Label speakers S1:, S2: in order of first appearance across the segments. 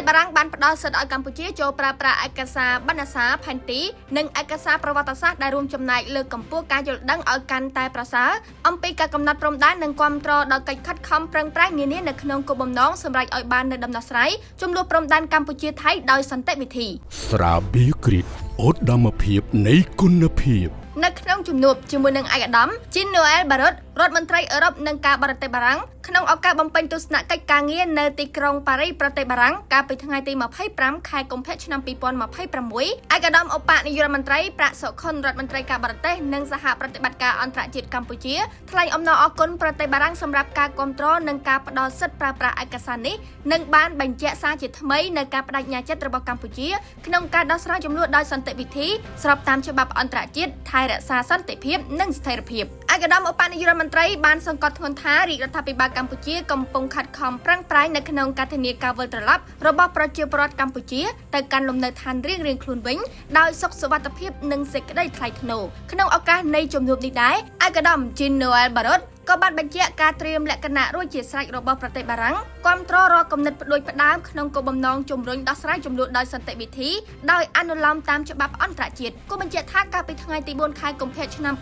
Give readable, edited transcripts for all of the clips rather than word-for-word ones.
S1: ទេសបារាំងបានផ្ដល់សិទ្ធិឲ្យកម្ពុជាចូលប្រើប្រាស់ឯកសារបណ្ណសារផែនទីនិងឯកសារប្រវត្តិសាស្ត្រដែលរួមចំណែកលើកកម្ពស់ការយល់ដឹងឲ្យកាន់តែប្រសើរអំពីការកំណត់ព្រំដែននិងគាំទ្រដល់កិច្ចខិតខំប្រឹងប្រែងនានានៅក្នុងគោលបំណងសម្រេចឲ្យបាននូវដំណោះស្រាយចំនួនព្រំដែនកម្ពុជាថៃដោយសន្តិវិធី
S2: ស្រាបៀរគ្រីតឧត្តមភាពនៃគុណភាព
S1: នៅក្នុងជំនួបជាមួយនឹងឯកឧត្តម Jean-Noël Barrot រដ្ឋមន្ត្រីអឺរ៉ុបនិងការបរទេសបារាំងក្នុងឱកាសបំពេញទស្សនកិច្ចការងារនៅទីក្រុងប៉ារីសប្រទេសបារាំងកាលពីថ្ងៃទី25ខែកុម្ភៈឆ្នាំ2026ឯកឧត្តមឧបនាយករដ្ឋមន្ត្រីប្រាក់សុខុនរដ្ឋមន្ត្រីការបរទេសនិងសហប្រតិបត្តិការអន្តរជាតិកម្ពុជាថ្លែងអំណរអគុណប្រទេសបារាំងសម្រាប់ការគាំទ្រនិងការផ្ដល់សិទ្ធិប្រើប្រាស់ឯកសារនេះនិងបានបញ្ជាក់សារជាថ្មីនៅការបដិញ្ញាចិត្តរបស់កម្ពុជាក្នុងការដោះស្រាយចំនួនដោយសន្តិវិធីស្របតាមច្បាប់អន្តរជាតិថែរក្សាសន្តិភាពនិងស្ថិរភាពឯកឧត្តមឧបនាយករដ្ឋមន្ត្រីបានសង្កត់ធ្ងន់ថារាជរដ្ឋាភិបាលកម្ពុជាកំពុងខិតខំប្រឹងប្រែងនៅក្នុងការធានាការវិលត្រឡប់របស់ប្រជាពលរដ្ឋកម្ពុជាទៅកាន់លំនៅឋានរៀងៗខ្លួនវិញដោយសុខសុវត្ថិភាពនិងសេចក្តីថ្លៃថ្នូរក្នុងឱកាសនៃជំនួបនេះដែរឯកឧត្តម Jean-Noël Barrotក៏បានបញ្ជាក់ការត្រៀមលក្ខណៈរួចជាស្រេចរបស់ប្រទេសបារាំងគាំទ្ររកគំនិតផ្ដួចផ្ដើមក្នុងគោលបំណងជំរុញដោះស្រាយចំនួនដោយសន្តិវិធីដោយអនុលោមតាមច្បាប់អន្តរជាតិគូបញ្ជាក់ថាកាលពីថ្ងៃទី4ខែកុម្ភៈឆ្នាំ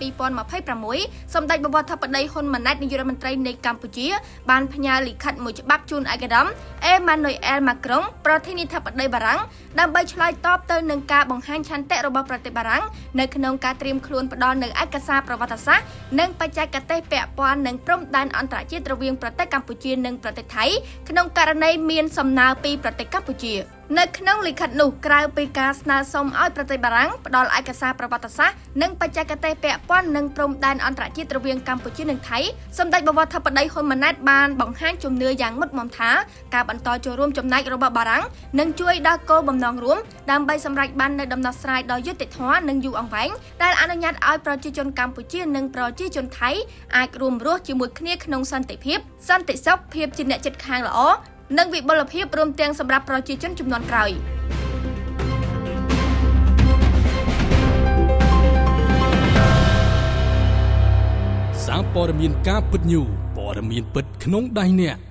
S1: 2026សម្ដេចបវរធិបតីហ៊ុនម៉ាណែតនាយករដ្ឋមន្ត្រីនៃកម្ពុជាបានផ្ញើលិខិតមួយច្បាប់ជូនឯកឧត្តម Emmanuel Macron ប្រធានាធិបតីបារាំងដើម្បីឆ្លើយតបទៅនឹងការបង្ហាញឆន្ទៈរបស់ប្រទេសបារាំងនៅក្នុងការត្រៀមខ្លួនផ្ដល់នូវឯកសារប្រវត្តិសាស្ត្រនិងបច្ចេកទេសពាក់ព័ន្ធនិងព្រំដែនអន្តរជាតិរវាងប្រទេសកម្ពុជានិងប្រទេសថៃក្នុងករណីមានសំណើពីប្រទេសកម្ពុជានៅក្នុងលិខិតនោះក្រៅពីការស្នើសុំឲ្យប្រទេសបារាំងផ្ដល់ឯកសារប្រវត្តិសាស្ត្រនិងបច្ចេកទេសពាក់ព័ន្ធនឹងព្រំដែនអន្តរជាតិរវាងកម្ពុជានិងថៃសម្ដេចបវរធិបតីហ៊ុនម៉ាណែតបានបង្ហាញជំនឿយ៉ាងមុតមមថាការបន្តចូលរួមចំណែករបស់បារាំងនឹងជួយដល់គោលបំណងរួមដើម្បីសម្រេចបាននូវដំណោះស្រាយដ៏យុត្តិធម៌និងយូរអង្វែងដែលអនុញ្ញាតឲ្យប្រជាជនកម្ពុជានិងប្រជាជនថៃអាចរួមរស់ជាមួយគ្នាក្នុងសន្តិភាពសន្តិសុខភាពជាអ្នកជិតខាងល្អនិងវិបុលភាពរួមទាំងសម្រាប់ប្រជាជនជំនាន់ក្រោយ
S2: សារព័ត៌មានការពិតញូព័ត៌មានពិតក្នុងដៃអ្នក